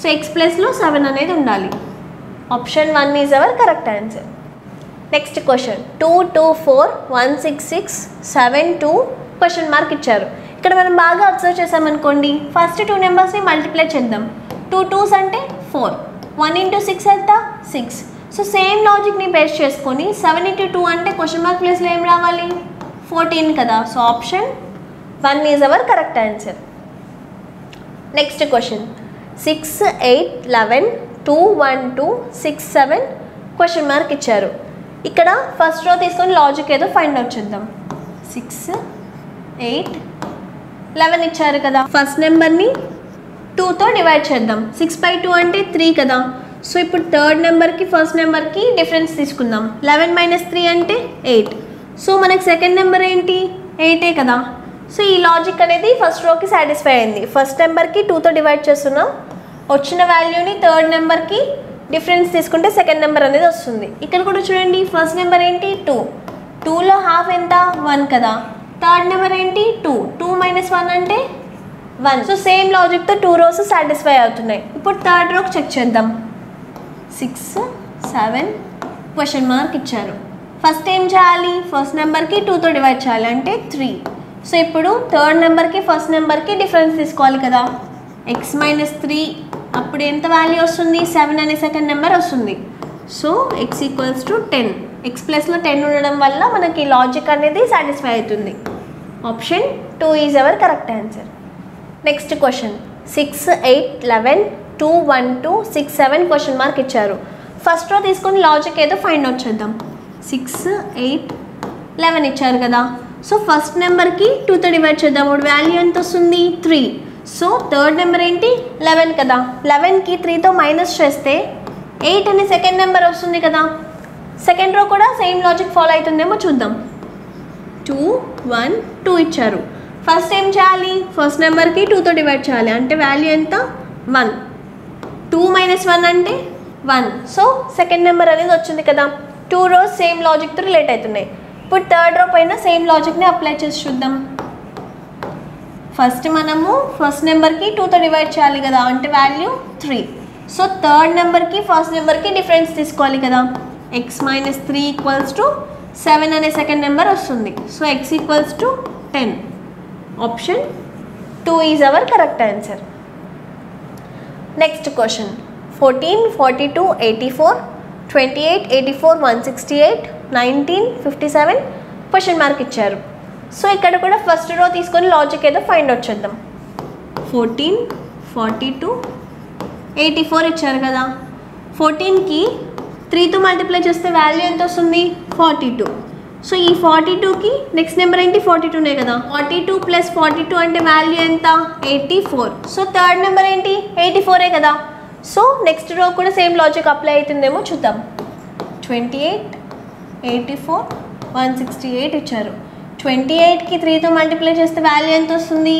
సో ఎక్స్ ప్లస్లో 7 అనేది ఉండాలి. Option 1 is our correct answer. Next question 2, 2, 4, 1, 6, 6, 7, 2 question mark ఇచ్చారు. ఇక్కడ మనం బాగా అబ్జర్వ్ చేసామనుకోండి ఫస్ట్ 2 నెంబర్స్ని మల్టిప్లై చేద్దాం. 2 2s అంటే 4. 1 × 6 ఎంత 6. సో సేమ్ లాజిక్ని బేస్ చేసుకొని 7 × 2 అంటే క్వశ్చన్ మార్క్ ప్లేస్లో ఏం రావాలి 14 కదా. So option 1 is our correct answer. Next question 6, 8, 11, 2, 1, 2, 6, 7 question mark ఇచ్చారు. ఇక్కడ ఫస్ట్ రో తీసుకొని లాజిక్ ఏదో ఫైండ్ అవుట్ చేద్దాం. 6, 8, 11 ఇచ్చారు కదా. ఫస్ట్ నెంబర్ని 2తో డివైడ్ చేద్దాం. 6/2 అంటే 3 కదా. సో ఇప్పుడు థర్డ్ నెంబర్కి ఫస్ట్ నెంబర్కి డిఫరెన్స్ తీసుకుందాం. 11 - 3 అంటే 8. సో మనకి సెకండ్ నెంబర్ ఏంటి 8 కదా. సో ఈ లాజిక్ అనేది ఫస్ట్ రోకి సాటిస్ఫై అయింది. ఫస్ట్ నెంబర్కి 2తో డివైడ్ చేస్తున్నాం, వచ్చిన వాల్యూని థర్డ్ నెంబర్కి డిఫరెన్స్ తీసుకుంటే సెకండ్ నెంబర్ అనేది వస్తుంది. ఇక్కడ కూడా చూడండి ఫస్ట్ నెంబర్ ఏంటి 2. 2లో హాఫ్ ఎంత 1 కదా. థర్డ్ నెంబర్ ఏంటి 2. 2 - 1 అంటే 1. సో సేమ్ లాజిక్తో 2 రోస్ సాటిస్ఫై అవుతున్నాయి. ఇప్పుడు థర్డ్ రోకి చెక్ చేద్దాం. 6, 7 క్వశ్చన్ మార్క్ ఇచ్చారు. ఫస్ట్ ఏం చేయాలి ఫస్ట్ నెంబర్కి 2తో డివైడ్ చేయాలి అంటే 3. సో ఇప్పుడు థర్డ్ నెంబర్కి ఫస్ట్ నెంబర్కి డిఫరెన్స్ తీసుకోవాలి కదా. x - 3 అప్పుడు ఎంత వాల్యూ వస్తుంది 7 అనే సెకండ్ నెంబర్ వస్తుంది. So x = 10. ఎక్స్ ప్లస్లో 10 ఉండడం వల్ల మనకి లాజిక్ అనేది సాటిస్ఫై అవుతుంది. Option 2 is our correct answer. Next question 6, 8, 11, 2, 1, 2, 6, 7 question mark ఇచ్చారు. ఫస్ట్ రో తీసుకొని లాజిక్ ఏదో ఫైండ్ అవుట్ చేద్దాం. 6, 8, 11 ఇచ్చారు కదా. సో ఫస్ట్ నెంబర్కి 2తో డివైడ్ చేద్దాం. ఇప్పుడు వాల్యూ ఎంత వస్తుంది 3. సో థర్డ్ నెంబర్ ఏంటి 11 కదా. 11కి 3తో మైనస్ చేస్తే 8 అనే సెకండ్ నెంబర్ వస్తుంది కదా. సెకండ్ రో కూడా సేమ్ లాజిక్ ఫాలో అవుతుందేమో చూద్దాం. 2 1 2 ఇచ్చారు. ఫస్ట్ ఏం చేయాలి, ఫస్ట్ నెంబర్కి 2తో డివైడ్ చేయాలి. అంటే వాల్యూ ఎంత 1. 2 - 1 అంటే 1. సో సెకండ్ నెంబర్ అనేది వచ్చింది కదా. 2 రోస్ సేమ్ లాజిక్తో రిలేట్ అవుతున్నాయి. ఇప్పుడు థర్డ్ రో పైన సేమ్ లాజిక్ని అప్లై చేసి చూద్దాం. ఫస్ట్ మనము ఫస్ట్ నెంబర్కి 2తో డివైడ్ చేయాలి కదా, అంటే వాల్యూ 3. సో థర్డ్ నెంబర్కి ఫస్ట్ నెంబర్కి డిఫరెన్స్ తీసుకోవాలి కదా. x - 3 = 7 అనే సెకండ్ నెంబర్ వస్తుంది. So x = 10. Option 2 is our correct answer. Next question 14 42 84 28 84 168 19 57 question mark ఇచ్చారు. సో ఇక్కడ కూడా ఫస్ట్ రో తీసుకొని లాజిక్ ఏదో ఫైండ్ అవుట్ చేద్దాం. 14 42 84 ఇచ్చారు కదా. 14కి 3తో మల్టిప్లై చేస్తే వాల్యూ ఎంత వస్తుంది 42. సో ఈ 42కి నెక్స్ట్ నెంబర్ ఏంటి 42నే కదా. 42 + 42 అంటే వాల్యూ ఎంత 84. సో థర్డ్ నెంబర్ ఏంటి 84ఏ కదా. సో నెక్స్ట్ రో కూడా సేమ్ లాజిక్ అప్లై అవుతుందేమో చూద్దాం. 28 84 168 ఇచ్చారు. 28కి 3తో మల్టిప్లై చేస్తే వాల్యూ ఎంత వస్తుంది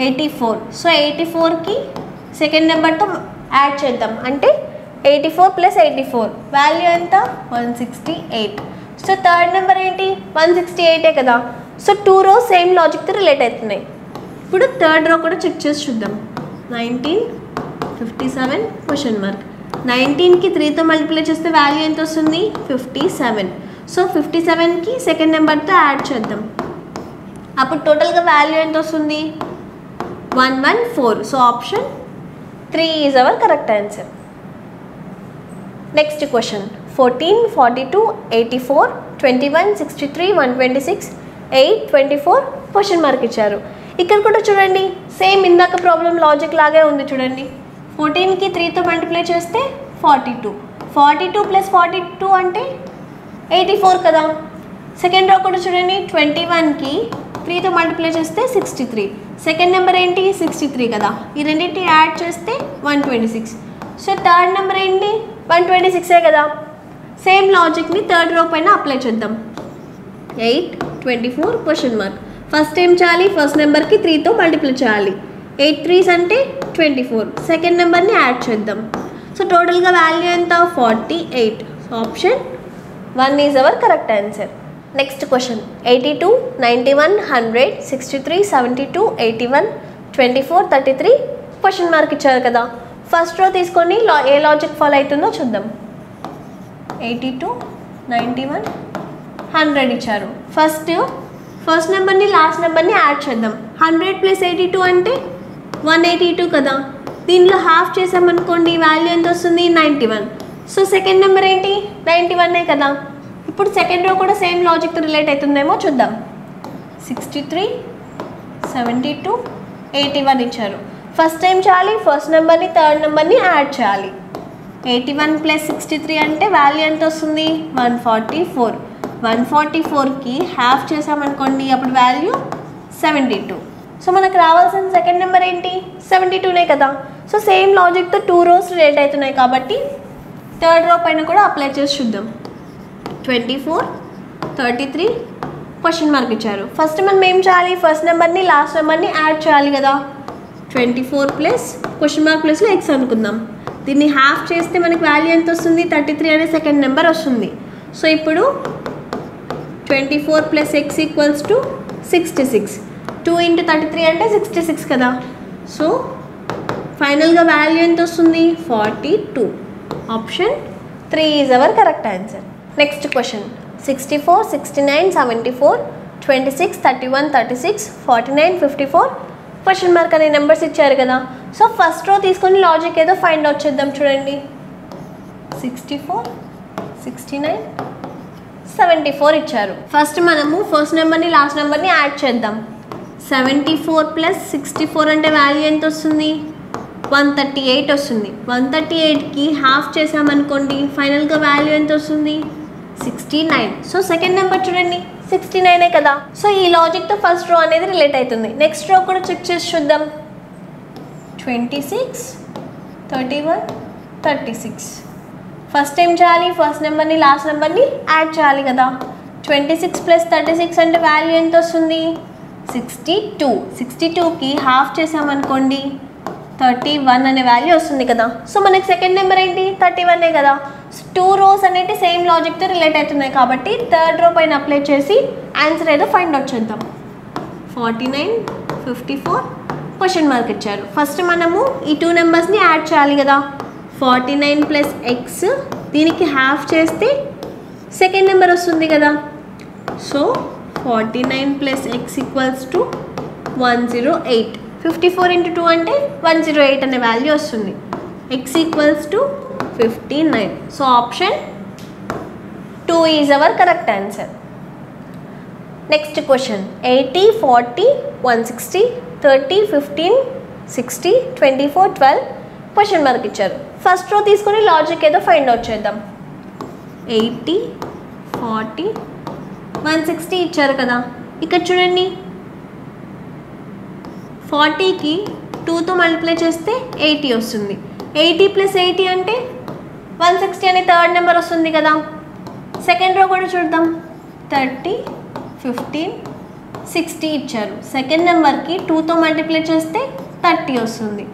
84. సో 84కి సెకండ్ నెంబర్తో యాడ్ చేద్దాం. అంటే 84 + 84 వాల్యూ ఎంత 168. సో థర్డ్ నెంబర్ ఏంటి 168ఏ కదా. సో 2 రోస్ సేమ్ లాజిక్తో రిలేట్ అవుతున్నాయి. ఇప్పుడు థర్డ్ రో కూడా చెక్ చేసి చూద్దాం. 19 57 క్వశ్చన్ మార్క్. 19కి 3తో మల్టిప్లై చేస్తే వాల్యూ ఎంత వస్తుంది 57. సో 57కి సెకండ్ నెంబర్తో యాడ్ చేద్దాం. అప్పుడు టోటల్గా వాల్యూ ఎంత వస్తుంది 114. So option 3 is our correct answer. Next question 14 42 84 21 63 126 8 24 question mark ఇచ్చారు. ఇక్కడ కూడా చూడండి సేమ్ ఇందాక ప్రాబ్లం లాజిక్ లాగే ఉంది చూడండి. 14కి 3తో మల్టిప్లై చేస్తే 42. 42 + 42 అంటే 84 కదా. సెకండ్ రో కూడా చూడండి 21కి 3తో మల్టిప్లై చేస్తే 63. సెకండ్ నెంబర్ ఏంటి 63 కదా. ఈ రెండింటి యాడ్ చేస్తే 126. సో థర్డ్ నెంబర్ ఏంటి 126ఏ కదా. సేమ్ లాజిక్ని థర్డ్ రో పైన అప్లై చేద్దాం. 8 24 క్వశ్చన్ మార్క్. ఫస్ట్ ఏం చేయాలి ఫస్ట్ నెంబర్కి 3తో మల్టిప్లై చేయాలి. 8 3s అంటే 24. సెకండ్ నెంబర్ని యాడ్ చేద్దాం. సో టోటల్గా వాల్యూ ఎంత 48. Option 1 is our correct answer. Next question 82 91 100 63 72 81 24 33 question mark ఇచ్చారు కదా. ఫస్ట్ రో తీసుకొని ఏ లాజిక్ ఫాలో అవుతుందో చూద్దాం. 82 91 100 ఇచ్చారు. ఫస్ట్ నెంబర్ని లాస్ట్ నెంబర్ని యాడ్ చేద్దాం. 100 + 82 అంటే 182 కదా. దీనిలో హాఫ్ చేసామనుకోండి వాల్యూ ఎంత వస్తుంది 91. సో సెకండ్ నెంబర్ ఏంటి 91ఏ కదా. ఇప్పుడు సెకండ్ రో కూడా సేమ్ లాజిక్తో రిలేట్ అవుతుందేమో చూద్దాం. 63 72 81 ఇచ్చారు. ఫస్ట్ టైం చేయాలి ఫస్ట్ నెంబర్ని థర్డ్ నెంబర్ని యాడ్ చేయాలి. 81 + 63 అంటే వాల్యూ ఎంత వస్తుంది 144. 144కి హాఫ్ చేసామనుకోండి అప్పుడు వాల్యూ 72. సో మనకు రావాల్సిన సెకండ్ నెంబర్ ఏంటి 72నే కదా. సో సేమ్ లాజిక్తో 2 రోస్ రిలేట్ అవుతున్నాయి కాబట్టి థర్డ్ రో పైన కూడా అప్లై చేసి చూద్దాం. 24 33 క్వశ్చన్ మార్క్ ఇచ్చారు. ఫస్ట్ మనం ఏం చేయాలి ఫస్ట్ నెంబర్ని లాస్ట్ నెంబర్ని యాడ్ చేయాలి కదా. 24 ప్లస్ క్వశ్చన్ మార్క్ ప్లస్లో x అనుకుందాం. దీన్ని హాఫ్ చేస్తే మనకి వాల్యూ ఎంత వస్తుంది 33 అనే సెకండ్ నెంబర్ వస్తుంది. సో ఇప్పుడు 24 + x = 66. 2 × 33 అంటే 66 కదా. సో ఫైనల్గా వాల్యూ ఎంత వస్తుంది 42. Option 3 is our correct answer. Next question 64 69 74 26 31 36 49 54 question mark అనే నెంబర్స్ ఇచ్చారు కదా. సో ఫస్ట్ రో తీసుకొని లాజిక్ ఏదో ఫైండ్ అవుట్ చేద్దాం చూడండి. 64 69 74 ఇచ్చారు. ఫస్ట్ మనము ఫస్ట్ నెంబర్ని లాస్ట్ నెంబర్ని యాడ్ చేద్దాం. 74 + 64 అంటే వాల్యూ ఎంత వస్తుంది 138 వస్తుంది. 138కి హాఫ్ చేసామనుకోండి ఫైనల్గా వాల్యూ ఎంత వస్తుంది 69. సో సెకండ్ నెంబర్ చూడండి 69ఏ కదా. సో ఈ లాజిక్తో ఫస్ట్ రో అనేది రిలేట్ అవుతుంది. నెక్స్ట్ రో కూడా చెక్ చేసి చూద్దాం. 26 31 36 ఫస్ట్ ఏం చేయాలి, ఫస్ట్ నెంబర్ని లాస్ట్ నెంబర్ని యాడ్ చేయాలి కదా. 26 + 36 అంటే వాల్యూ ఎంత వస్తుంది, 62. 62కి హాఫ్ చేసామనుకోండి 31 అనే వాల్యూ వస్తుంది కదా. సో మనకి సెకండ్ నెంబర్ ఏంటి, 31 కదా. 2 రోస్ అనేవి సేమ్ లాజిక్తో రిలేట్ అవుతున్నాయి కాబట్టి థర్డ్ రో పైన అప్లై చేసి ఆన్సర్ ఏదో ఫైండ్ అవుట్ చేద్దాం. 49, 54 క్వశ్చన్ మార్క్ ఇచ్చారు. ఫస్ట్ మనము ఈ 2 నెంబర్స్ని యాడ్ చేయాలి కదా. 49 + x దీనికి హాఫ్ చేస్తే సెకండ్ నెంబర్ వస్తుంది కదా. So 49 + x = 108. 54 × 2 అంటే 108 అనే వాల్యూ వస్తుంది. x = 59. So option 2 is our correct answer. Next question 80, 40, 160, 30, 15, 60, 24, 12 question mark ఇచ్చారు. ఫస్ట్ రో తీసుకొని లాజిక్ ఏదో ఫైండ్ అవుట్ చేద్దాం. 80, 40, 160 ఇచ్చారు కదా. ఇక్కడ చూడండి 40కి 2తో మల్టిప్లై చేస్తే 80 వస్తుంది. 80 + 80 అంటే 160 అనే థర్డ్ నెంబర్ వస్తుంది కదా. సెకండ్ రో కూడా చూద్దాం. 30, 15, 60 ఇచ్చారు. సెకండ్ నెంబర్కి 2తో మల్టిప్లై చేస్తే 30 వస్తుంది.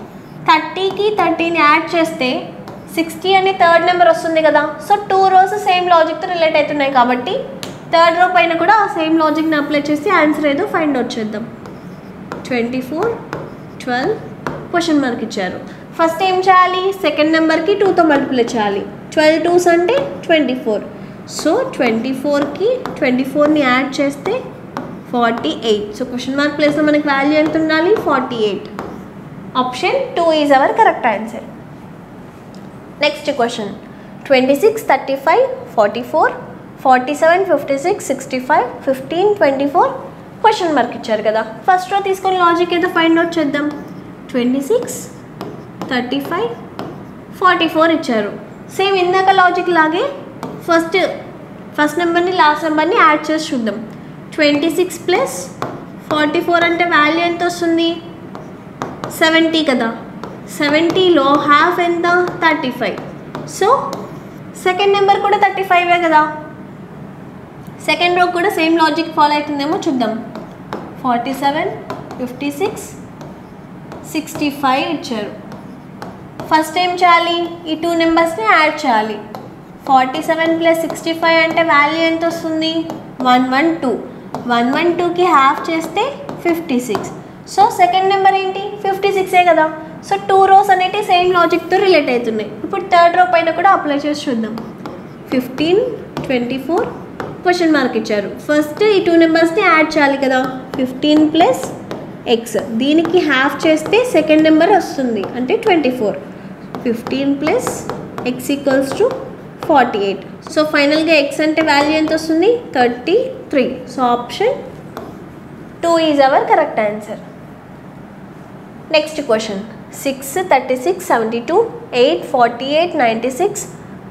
30కి 30ని యాడ్ చేస్తే 60 అనే థర్డ్ నెంబర్ వస్తుంది కదా. సో 2 రోస్ సేమ్ లాజిక్తో రిలేట్ అవుతున్నాయి కాబట్టి థర్డ్ రో పైన కూడా ఆ సేమ్ లాజిక్ని అప్లై చేసి ఆన్సర్ ఏదో ఫైండ్ అవుట్ చేద్దాం. 24, 12 క్వశ్చన్ మార్క్ ఇచ్చారు. ఫస్ట్ ఏం చేయాలి, సెకండ్ నెంబర్కి 2తో మల్టిప్లై చేయాలి. 12 2s అంటే 24. సో 24కి 24ని యాడ్ చేస్తే 48. సో క్వశ్చన్ మార్క్ ప్లేస్లో మనకి వాల్యూ ఎంత ఉండాలి, 48. Option 2 is our correct answer. Next question 26, 35, 44, 47, 56, 65, 15, 24 question mark ఇచ్చారు కదా. ఫస్ట్ రో తీసుకొని లాజిక్ ఏదో ఫైండ్ అవుట్ చేద్దాం. 26, 35, 44 ఇచ్చారు. సేమ్ ఇందాక లాజిక్ లాగే ఫస్ట్ నెంబర్ని లాస్ట్ నెంబర్ని యాడ్ చేసి చూద్దాం. 26 + 44 అంటే వాల్యూ ఎంత వస్తుంది, 70 కదా. 70లో హాఫ్ ఎంత, 35. సో సెకండ్ నెంబర్ కూడా 35 కదా. సెకండ్ రో కూడా సేమ్ లాజిక్ ఫాలో అవుతుందేమో చూద్దాం. 47, 56, 65 ఇచ్చారు. ఫస్ట్ ఏం చేయాలి, ఈ 2 నెంబర్స్ని యాడ్ చేయాలి. 47 + 65 అంటే వాల్యూ ఎంత వస్తుంది, 112. 112కి హాఫ్ చేస్తే 56. సో సెకండ్ నెంబర్ ఏంటి, 56 కదా. సో 2 రోస్ అనేవి సేమ్ లాజిక్తో రిలేట్ అవుతున్నాయి. ఇప్పుడు థర్డ్ రో పైన కూడా అప్లై చేసి చూద్దాం. 15, 24 క్వశ్చన్ మార్క్ ఇచ్చారు. ఫస్ట్ ఈ 2 నెంబర్స్ని యాడ్ చేయాలి కదా. 15 + x దీనికి హాఫ్ చేస్తే సెకండ్ నెంబర్ వస్తుంది అంటే 24. 15 + x = 48. సో ఫైనల్గా x అంటే వాల్యూ ఎంత వస్తుంది, 33. So option 2 is our correct answer. Next question 6, 36, 72, 8, 48, 96,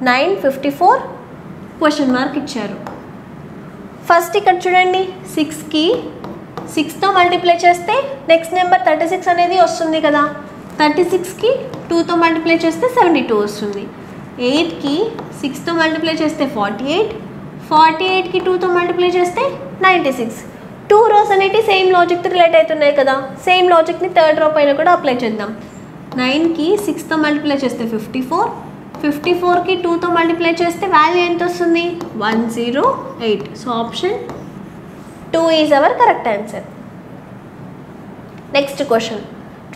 9, 54 question mark ఇచ్చారు. ఫస్ట్ ఇక్కడ చూడండి 6కి 6తో మల్టిప్లై చేస్తే నెక్స్ట్ నెంబర్ 36 అనేది వస్తుంది కదా. 36కి 2తో మల్టిప్లై చేస్తే 72 వస్తుంది. 8కి 6తో మల్టిప్లై చేస్తే 48. 48కి 2తో మల్టిప్లై చేస్తే 96. 2 రోస్ అనేవి సేమ్ లాజిక్తో రిలేట్ అవుతున్నాయి కదా. సేమ్ లాజిక్ని థర్డ్ రో పైన కూడా అప్లై చేద్దాం. 9కి 6తో మల్టిప్లై చేస్తే 54. 54కి 2తో మల్టిప్లై చేస్తే వాల్యూ ఎంత వస్తుంది, 108. So option 2 is our correct answer. Next question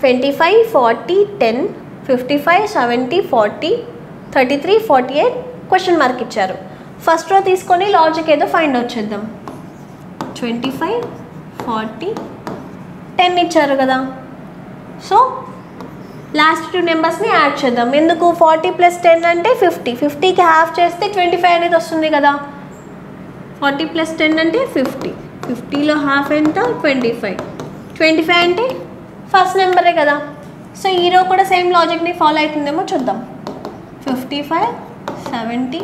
25, 40, 10, 55, 70, 40, 33, 48 question mark ఇచ్చారు. ఫస్ట్ రో తీసుకొని లాజిక్ ఏదో ఫైండ్ అవుట్ చేద్దాం. 25, 40, 10 ఇచ్చారు కదా. సో లాస్ట్ 2 నెంబర్స్ని యాడ్ చేద్దాం. ఎందుకు, 40 + 10 అంటే 50. 50కి హాఫ్ చేస్తే 25 అనేది వస్తుంది కదా. 40 + 10 అంటే 50. 50లో హాఫ్ ఎంత, 25. 25 అంటే ఫస్ట్ నెంబరే కదా. సో ఈ రో కూడా సేమ్ లాజిక్ని ఫాలో అవుతుందేమో చూద్దాం. 55, 70,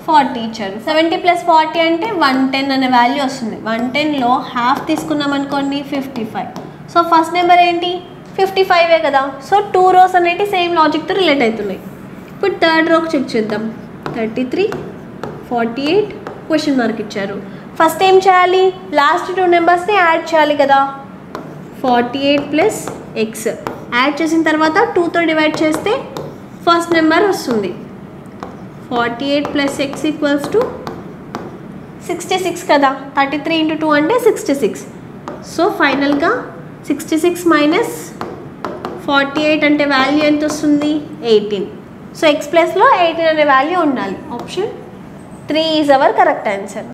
40 ఇచ్చారు. 70 + 40 అంటే 110 అనే వాల్యూ వస్తుంది. 110లో హాఫ్ తీసుకున్నాం అనుకోండి 55. సో ఫస్ట్ నెంబర్ ఏంటి, 55 కదా. సో 2 రోస్ అనేవి సేమ్ లాజిక్తో రిలేట్ అవుతున్నాయి. ఇప్పుడు థర్డ్ రోకి చెక్ చేద్దాం. 33, 48 క్వశ్చన్ మార్క్ ఇచ్చారు. ఫస్ట్ ఏం చేయాలి, లాస్ట్ 2 నెంబర్స్ని యాడ్ చేయాలి కదా. 48 ప్లస్ ఎక్స్ యాడ్ చేసిన తర్వాత 2తో డివైడ్ చేస్తే ఫస్ట్ నెంబర్ వస్తుంది. 48 ప్లస్ ఎక్స్ ఈక్వల్స్ టు 66 కదా. 33 ఇంటూ 2 అంటే 66. సో ఫైనల్గా 66 మైనస్ 48 అంటే వాల్యూ ఎంత వస్తుంది, 18. సో ఎక్స్ ప్లస్లో 18 అనే వాల్యూ ఉండాలి. Option 3 is our correct answer.